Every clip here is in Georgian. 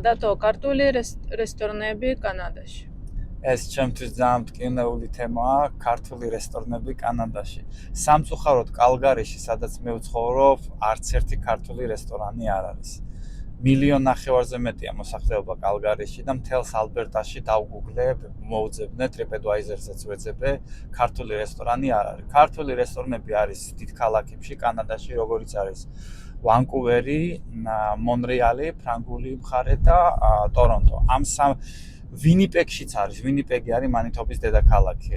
და თო ქართული რესტორნები კანადაში. ეს ჩემთვის ძალიან მტკივნეული თემაა, ქართული რესტორნები კანადაში. სამწუხაროდ კალგარიში, სადაც მე ვცხოვრობ, არც ერთი ქართული რესტორანი არ არის. 1.5 მილიონზე მეტია მოსახლეობა კალგარიში და მთელს ალბერტაში დავგუგლებ, მოვძებნე TripAdvisor-ზეც ვეძებე, ქართული რესტორანი არ არის. ქართული რესტორნები არის დიდ ქალაქებში კანადაში, როგორიც არის ვანკუვერი, მონრეალი, ფრანგული მხარე და ტორონტო. ვინიპეგშიც არის, ვინიპეგი არის მანიტობის დედაქალაქი.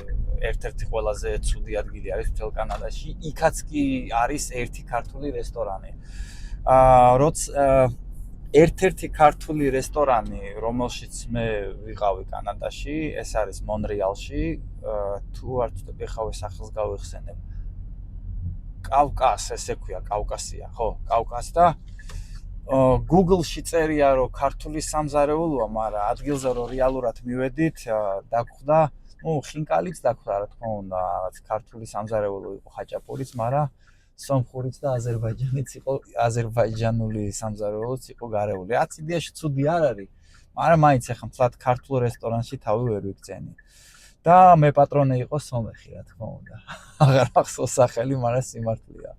ერთ-ერთი ყველაზე ცუდი ადგილი არის მთელ კანადაში. იქაც კი არის ერთი ქართული რესტორანი. ერთ-ერთი ქართული რესტორანი, რომელშიც მე ვიყავი კანადაში, ეს არის მონრეალში, თუ არ ვცდები, ხავე სახელს გავიხსენებ. კავკას, ესე ქვია, კავკასია, ხო, კავკას და Google-ში წერია, რომ ქართული სამზარეულოა, მაგრამ ადგილზე რომ რეალურად მივედით, დაგხვდა, ხინკალიც დაგხვდა, რა თქმა უნდა, რაღაც ქართული სამზარეულო იყო ხაჭაპურიც, მაგრამ სომხურიც და აზერბაიჯანული სამზარეულოც იყო გარეული. რაც იდეაში ცუდი არ არის, მაგრამ მაინც ახლა მთლად ქართულ რესტორანში თავი ვერ ვიგრძენი. და მე პატრონე იყო სომეხი, რა თქმა უნდა. აღარ ახსოვს სახელი, მაგრამ სიმართლეა.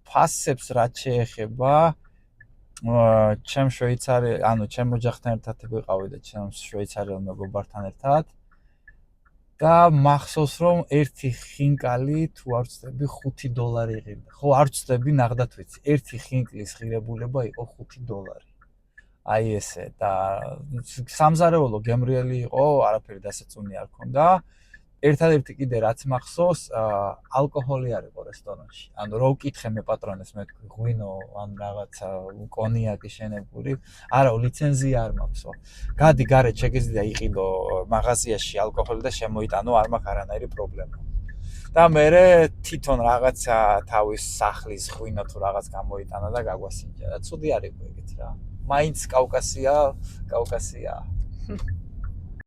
ფასებს რაც შეეხება, ჩემ ჩემ ოჯახთან ერთად ვიყავი და ჩემ შვეიცარიელ მეგობართან ერთად. და მახსოვს რომ ერთი ხინკალი თუ არ ვცდები $5 იყიდა. ხო, არ ვცდები, ნახდათ ვიცი. ერთი ხინკლის ღირებულება იყო $5. აი ესე და სამზარეულო გემრიელი იყო, არაფერი დასაწუნი არ ქონდა. ერთადერთი კიდე რაც მახსოვს, ალკოჰოლი არ იყო რესტორანში. ანუ რო ვკითხე მე პატრონეს, მე თქვი ღვინო ან რაღაცა კონიაკი შენებური, არა, ლიცენზია არ მაქვსო. გადი გარეთ შეგიძლია იყიდო მაღაზიაში ალკოჰოლი და შემოიტანო, არ მაქვს არანაირი პრობლემა. და მე თვითონ რაღაცა თავის სახლის ღვინო თუ რაღაც გამოიტანა და გაგვასინჯა. ცუდი არ იყო ეგეც რა. მაინც კავკასია.